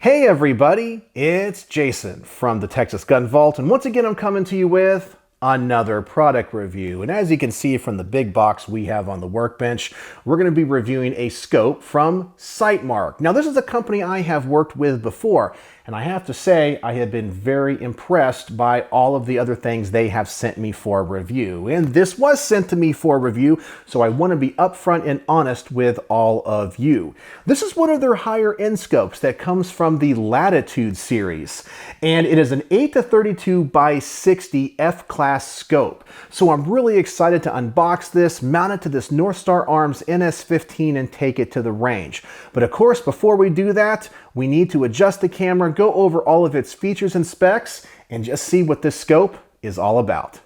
Hey everybody, it's Jason from the Texas Gun Vault, and once again I'm coming to you with another product review. And as you can see from the big box we have on the workbench, we're going to be reviewing a scope from Sightmark. Now this is a company I have worked with before, and I have to say I have been very impressed by all of the other things they have sent me for review. And this was sent to me for review, so I want to be upfront and honest with all of you. This is one of their higher end scopes that comes from the Latitude series, and it is an 8-32 by 60 F-Class scope. So I'm really excited to unbox this, mount it to this North Star Arms NS15 and take it to the range. But of course, before we do that, we need to adjust the camera, go over all of its features and specs, and just see what this scope is all about.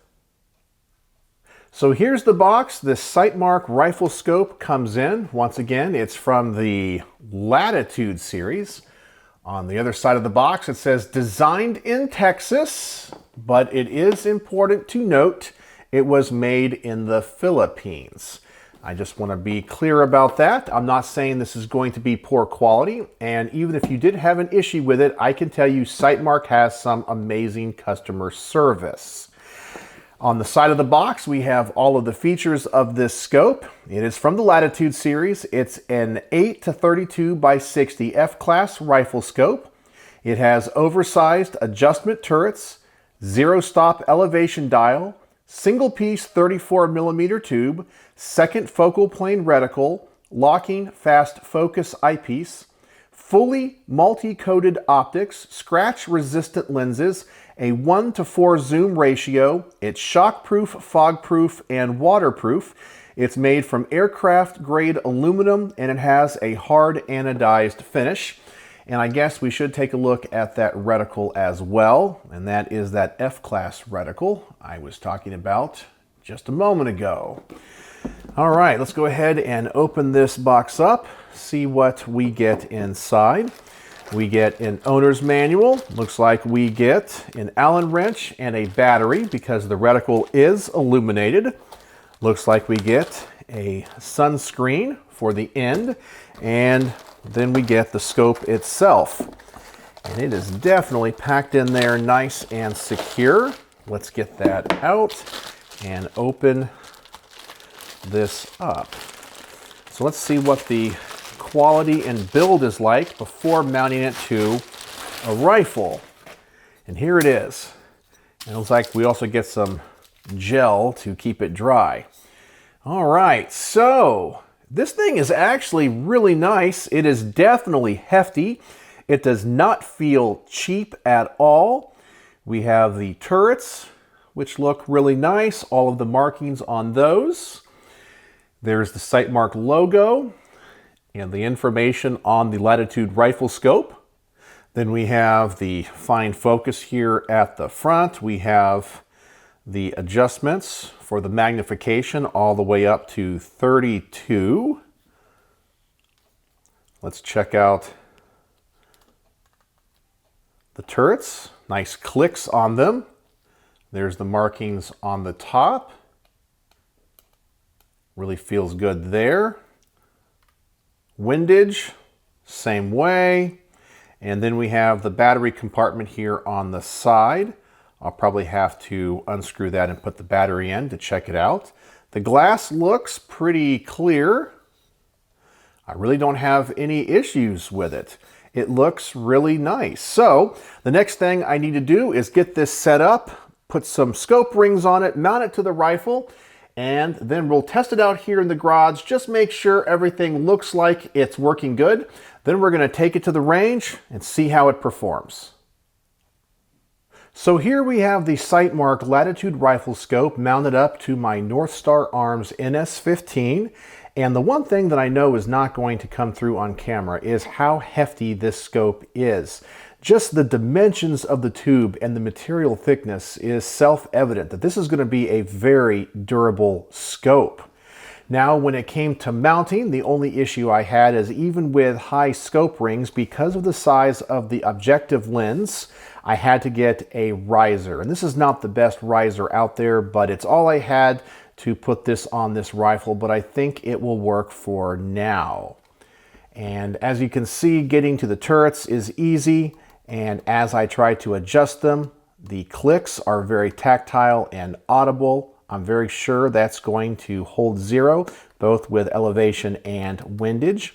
So here's the box. This Sightmark Riflescope comes in. Once again, it's from the Latitude series. On the other side of the box, it says designed in Texas, but it is important to note it was made in the Philippines. I just want to be clear about that. I'm not saying this is going to be poor quality, and even if you did have an issue with it, I can tell you Sightmark has some amazing customer service. On the side of the box, we have all of the features of this scope. It is from the Latitude series. It's an 8-32 by 60 F-Class Riflescope. It has oversized adjustment turrets, zero stop elevation dial, single piece 34mm tube, second focal plane reticle, locking fast focus eyepiece, fully multi-coated optics, scratch resistant lenses, a 1:4 zoom ratio. It's shockproof, fogproof, and waterproof. It's made from aircraft grade aluminum, and it has a hard anodized finish. And I guess we should take a look at that reticle as well, and that is that F-Class reticle I was talking about just a moment ago. All right, let's go ahead and open this box up, see what we get inside. We get an owner's manual. Looks like we get an Allen wrench and a battery because the reticle is illuminated. Looks like we get a sunscreen for the end, and then we get the scope itself. And it is definitely packed in there nice and secure. Let's get that out and open this up. So let's see what the quality and build is like before mounting it to a rifle. And here it is. And it looks like we also get some gel to keep it dry. All right, so this thing is actually really nice. It is definitely hefty. It does not feel cheap at all. We have the turrets, which look really nice. All of the markings on those. There's the Sightmark logo and the information on the Latitude Riflescope. Then we have the fine focus here at the front. We have the adjustments for the magnification all the way up to 32. Let's check out the turrets. Nice clicks on them. There's the markings on the top. Really feels good there. Windage, same way. And then we have the battery compartment here on the side. I'll probably have to unscrew that and put the battery in to check it out. The glass looks pretty clear. I really don't have any issues with it. It looks really nice. So the next thing I need to do is get this set up, put some scope rings on it, mount it to the rifle, and then we'll test it out here in the garage. Just make sure everything looks like it's working good. Then we're going to take it to the range and see how it performs. So here we have the Sightmark Latitude Riflescope mounted up to my North Star Arms NS15. And the one thing that I know is not going to come through on camera is how hefty this scope is. Just the dimensions of the tube and the material thickness is self-evident that this is going to be a very durable scope. Now, when it came to mounting, the only issue I had is even with high scope rings, because of the size of the objective lens, I had to get a riser. And this is not the best riser out there, but it's all I had to put this on this rifle, but I think it will work for now. And as you can see, getting to the turrets is easy. And as I try to adjust them, the clicks are very tactile and audible. I'm very sure that's going to hold 0, both with elevation and windage.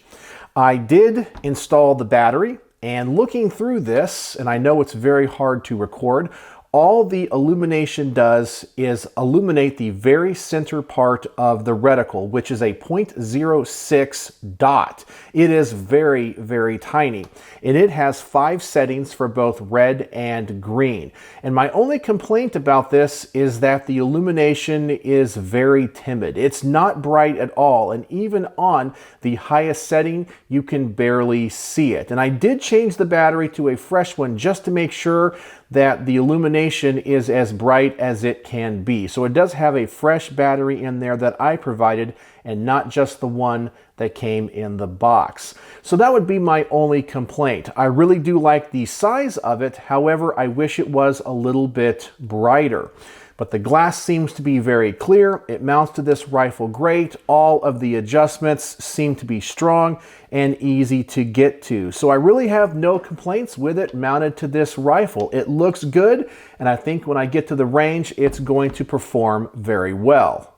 I did install the battery, and looking through this, and I know it's very hard to record, all the illumination does is illuminate the very center part of the reticle, which is a 0.06 dot. It is very, very tiny. And it has 5 settings for both red and green. And my only complaint about this is that the illumination is very timid. It's not bright at all. And even on the highest setting, you can barely see it. And I did change the battery to a fresh one just to make sure that the illumination is as bright as it can be. So it does have a fresh battery in there that I provided and not just the one that came in the box. So that would be my only complaint. I really do like the size of it. However, I wish it was a little bit brighter. But the glass seems to be very clear. It mounts to this rifle great. All of the adjustments seem to be strong and easy to get to. So I really have no complaints with it mounted to this rifle. It looks good, and I think when I get to the range, it's going to perform very well.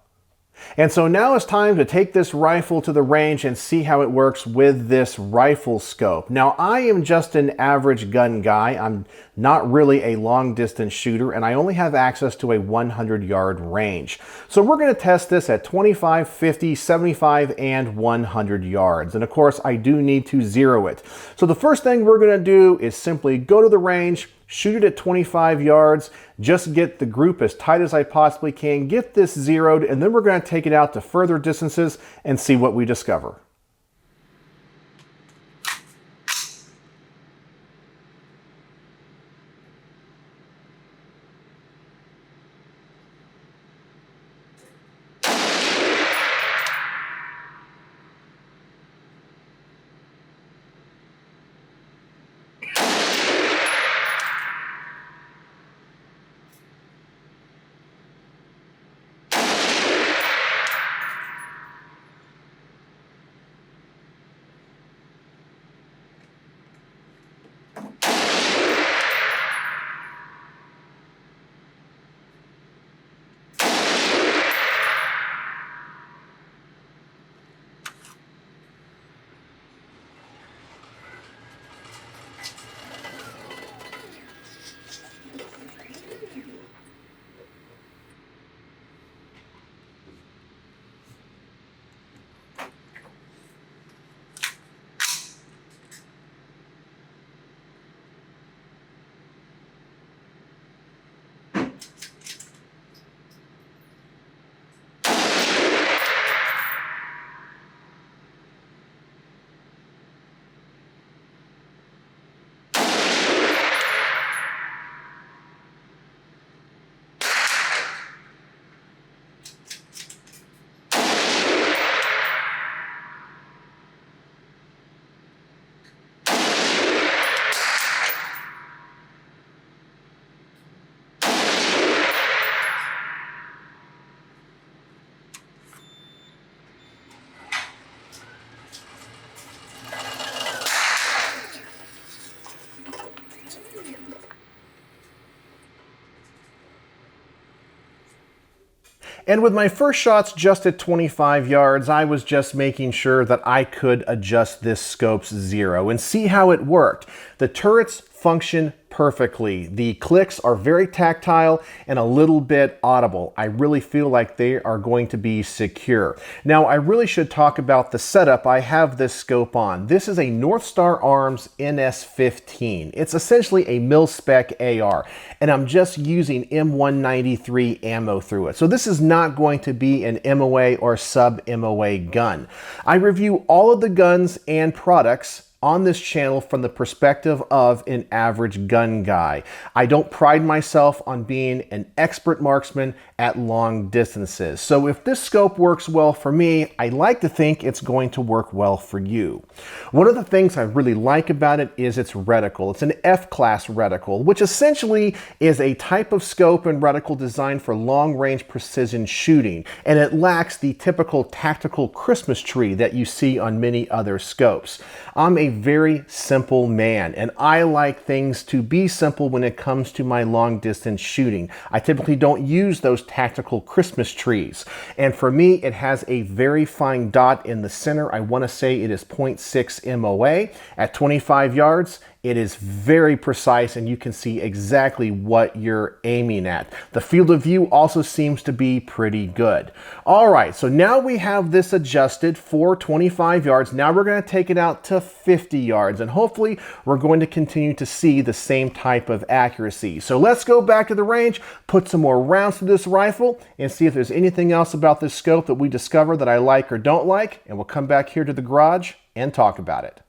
And so now it's time to take this rifle to the range and see how it works with this rifle scope. Now, I am just an average gun guy. I'm not really a long distance shooter, and I only have access to a 100-yard range. So we're going to test this at 25, 50, 75, and 100 yards. And of course, I do need to zero it. So the first thing we're going to do is simply go to the range, shoot it at 25 yards, just get the group as tight as I possibly can, get this zeroed, and then we're going to take it out to further distances and see what we discover. And with my first shots just at 25 yards, I was just making sure that I could adjust this scope's zero and see how it worked. The turrets function perfectly. The clicks are very tactile and a little bit audible. I really feel like they are going to be secure. Now, I really should talk about the setup I have this scope on. This is a North Star Arms NS15. It's essentially a mil-spec AR, and I'm just using M193 ammo through it. So this is not going to be an MOA or sub-MOA gun. I review all of the guns and products on this channel from the perspective of an average gun guy. I don't pride myself on being an expert marksman at long distances. So if this scope works well for me, I like to think it's going to work well for you. One of the things I really like about it is its reticle. It's an F-Class reticle, which essentially is a type of scope and reticle designed for long-range precision shooting, and it lacks the typical tactical Christmas tree that you see on many other scopes. I'm a very simple man, and I like things to be simple when it comes to my long-distance shooting. I typically don't use those tactical Christmas trees, and for me it has a very fine dot in the center. I want to say it is 0.6 MOA. At 25 yards, it is very precise and you can see exactly what you're aiming at. The field of view also seems to be pretty good. All right, so now we have this adjusted for 25 yards. Now we're going to take it out to 50 yards and hopefully we're going to continue to see the same type of accuracy. So let's go back to the range, put some more rounds to this rifle and see if there's anything else about this scope that we discover that I like or don't like, and we'll come back here to the garage and talk about it.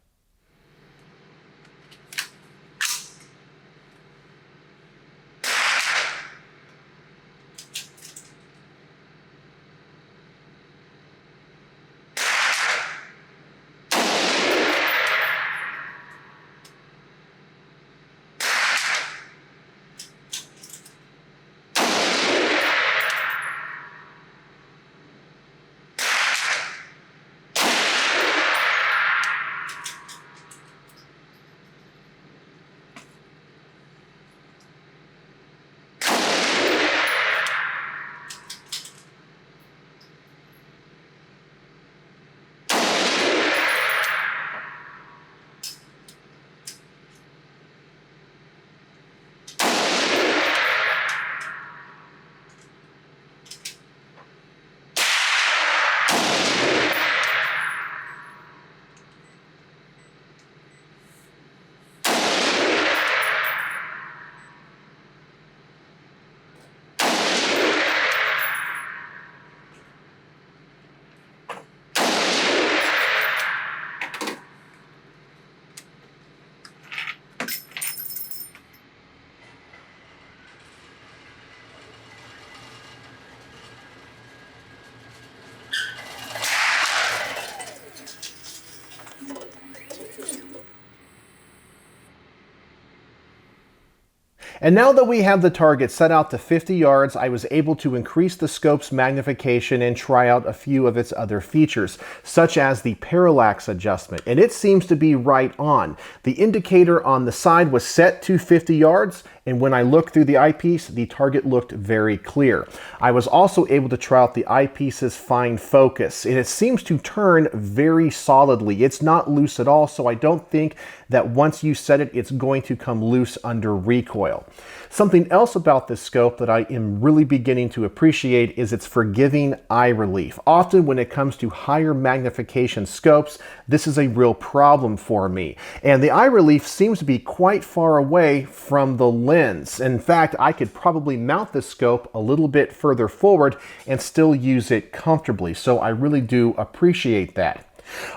And now that we have the target set out to 50 yards, I was able to increase the scope's magnification and try out a few of its other features, such as the parallax adjustment, and it seems to be right on. The indicator on the side was set to 50 yards, and when I looked through the eyepiece, the target looked very clear. I was also able to try out the eyepiece's fine focus, and it seems to turn very solidly. It's not loose at all, so I don't think that once you set it, it's going to come loose under recoil. Something else about this scope that I am really beginning to appreciate is its forgiving eye relief. Often when it comes to higher magnification scopes, this is a real problem for me. And the eye relief seems to be quite far away from the lens. In fact, I could probably mount this scope a little bit further forward and still use it comfortably. So I really do appreciate that.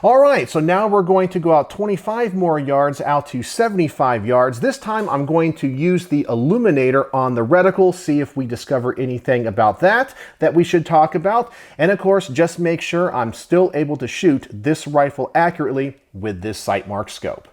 All right, so now we're going to go out 25 more yards out to 75 yards. This time I'm going to use the illuminator on the reticle, see if we discover anything about that we should talk about. And of course, just make sure I'm still able to shoot this rifle accurately with this Sightmark scope.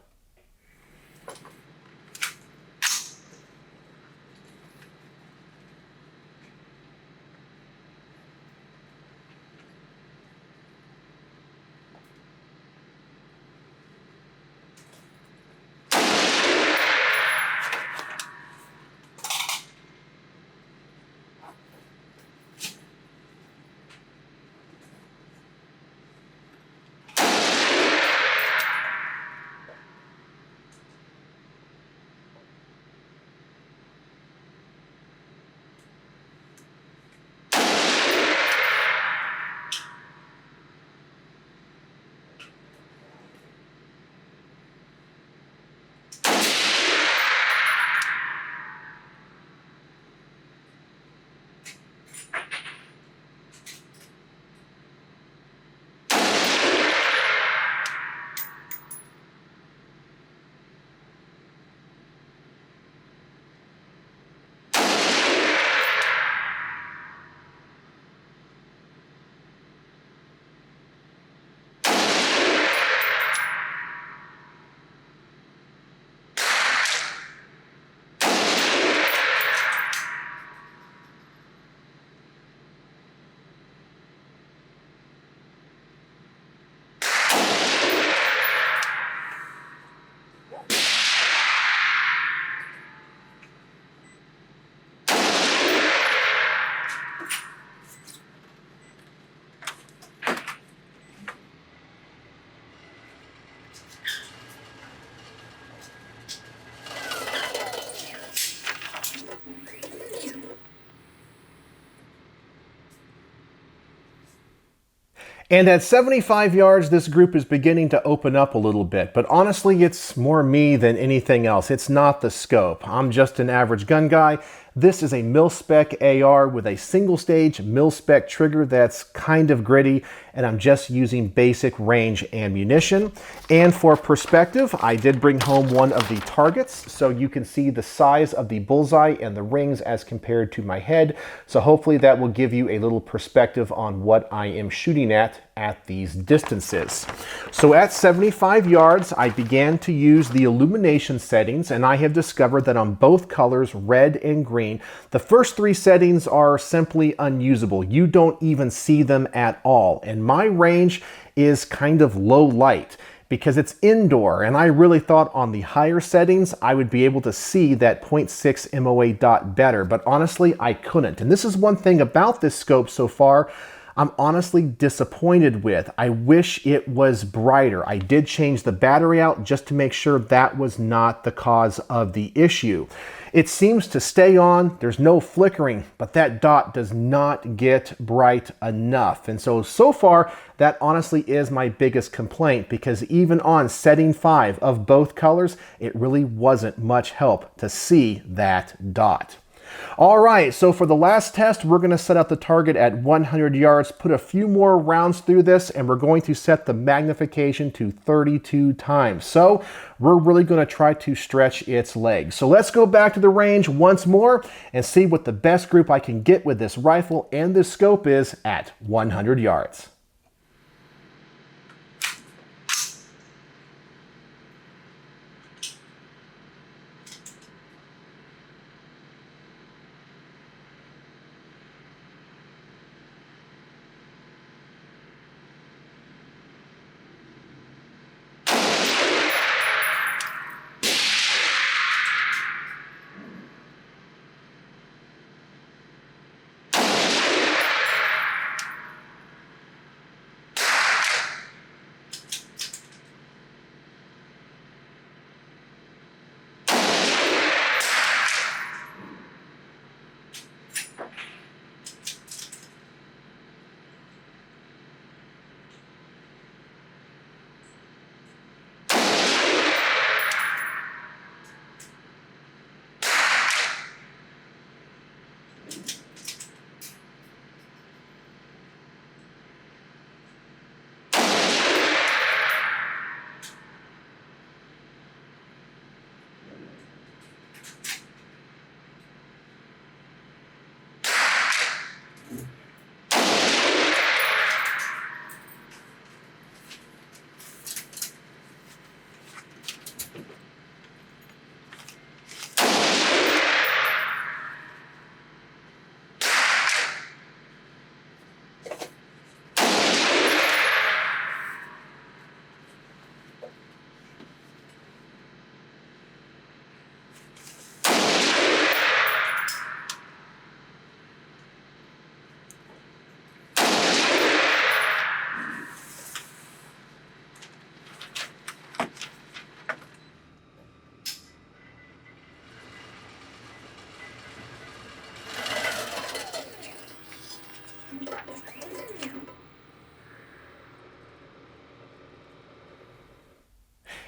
And at 75 yards, this group is beginning to open up a little bit, but honestly, it's more me than anything else. It's not the scope. I'm just an average gun guy. This is a mil-spec AR with a single-stage mil-spec trigger that's kind of gritty, and I'm just using basic range ammunition. And for perspective, I did bring home one of the targets, so you can see the size of the bullseye and the rings as compared to my head. So hopefully that will give you a little perspective on what I am shooting at these distances. So at 75 yards, I began to use the illumination settings, and I have discovered that on both colors, red and green, the first three settings are simply unusable. You don't even see them at all. And my range is kind of low light because it's indoor, and I really thought on the higher settings I would be able to see that 0.6 MOA dot better, but honestly I couldn't. And this is one thing about this scope so far I'm honestly disappointed with. I wish it was brighter. I did change the battery out just to make sure that was not the cause of the issue. It seems to stay on, there's no flickering, but that dot does not get bright enough. And so far, that honestly is my biggest complaint, because even on setting 5 of both colors, it really wasn't much help to see that dot. All right, so for the last test, we're going to set up the target at 100 yards, put a few more rounds through this, and we're going to set the magnification to 32 times. So we're really going to try to stretch its legs. So let's go back to the range once more and see what the best group I can get with this rifle and this scope is at 100 yards.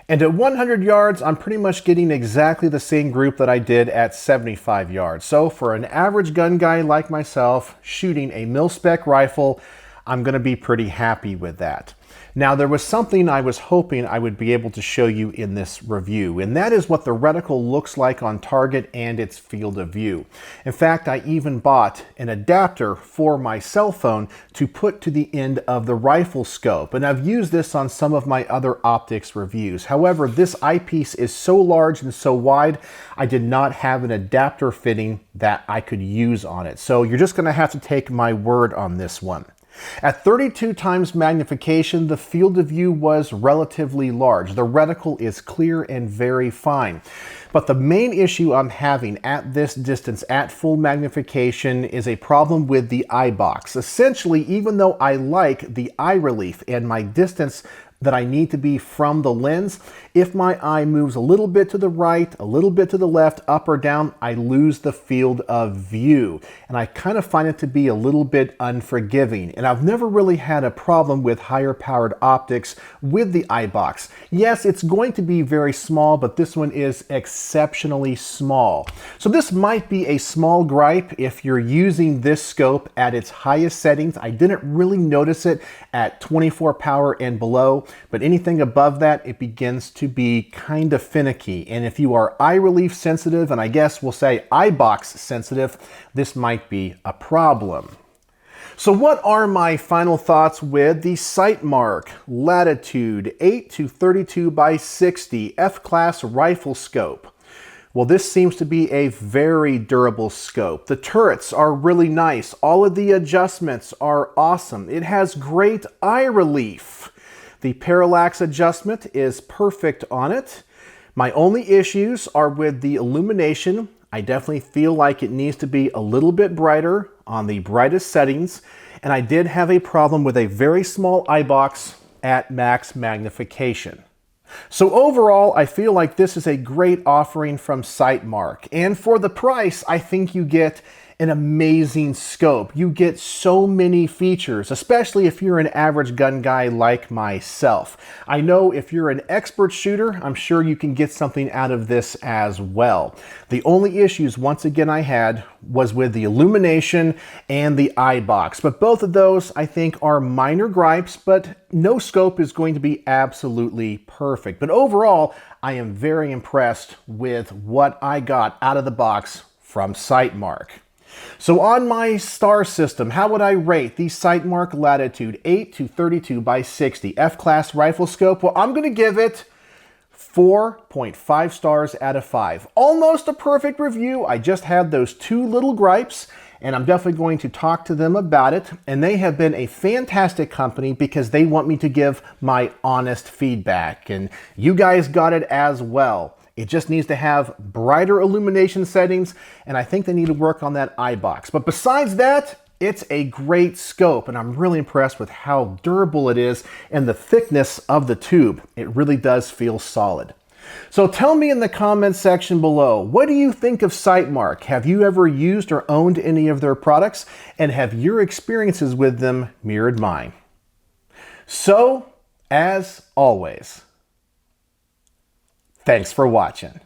And at 100 yards, I'm pretty much getting exactly the same group that I did at 75 yards. So for an average gun guy like myself, shooting a mil-spec rifle, I'm going to be pretty happy with that. Now, there was something I was hoping I would be able to show you in this review, and that is what the reticle looks like on target and its field of view. In fact, I even bought an adapter for my cell phone to put to the end of the rifle scope, and I've used this on some of my other optics reviews. However, this eyepiece is so large and so wide, I did not have an adapter fitting that I could use on it. So you're just going to have to take my word on this one. At 32 times magnification, the field of view was relatively large. The reticle is clear and very fine. But the main issue I'm having at this distance at full magnification is a problem with the eye box. Essentially, even though I like the eye relief and my distance that I need to be from the lens, If my eye moves a little bit to the right, a little bit to the left, up or down, I lose the field of view. And I kind of find it to be a little bit unforgiving. And I've never really had a problem with higher powered optics with the iBox. Yes, it's going to be very small, but this one is exceptionally small. So this might be a small gripe if you're using this scope at its highest settings. I didn't really notice it at 24 power and below, but anything above that, it begins to be kind of finicky. And if you are eye relief sensitive, and I guess we'll say iBox sensitive, this might be a problem. So what are my final thoughts with the Sightmark Latitude 8-32 by 60 F-Class Riflescope? Well, this seems to be a very durable scope. The turrets are really nice. All of the adjustments are awesome. It has great eye relief. The parallax adjustment is perfect on it. My only issues are with the illumination. I definitely feel like it needs to be a little bit brighter on the brightest settings. And I did have a problem with a very small iBox at max magnification. So overall, I feel like this is a great offering from Sightmark. And for the price, I think you get an amazing scope. You get so many features, especially if you're an average gun guy like myself. I know if you're an expert shooter, I'm sure you can get something out of this as well. The only issues, once again, I had was with the illumination and the iBox. But both of those, I think, are minor gripes, but no scope is going to be absolutely perfect. But overall, I am very impressed with what I got out of the box from Sightmark. So on my star system, how would I rate the Sightmark Latitude 8-32 by 60 F-Class Riflescope? Well, I'm going to give it 4.5 stars out of 5. Almost a perfect review. I just had those two little gripes, and I'm definitely going to talk to them about it. And they have been a fantastic company because they want me to give my honest feedback. And you guys got it as well. It just needs to have brighter illumination settings, and I think they need to work on that iBox. But besides that, it's a great scope, and I'm really impressed with how durable it is and the thickness of the tube. It really does feel solid. So tell me in the comments section below, what do you think of Sightmark? Have you ever used or owned any of their products? And have your experiences with them mirrored mine? So, as always, thanks for watching.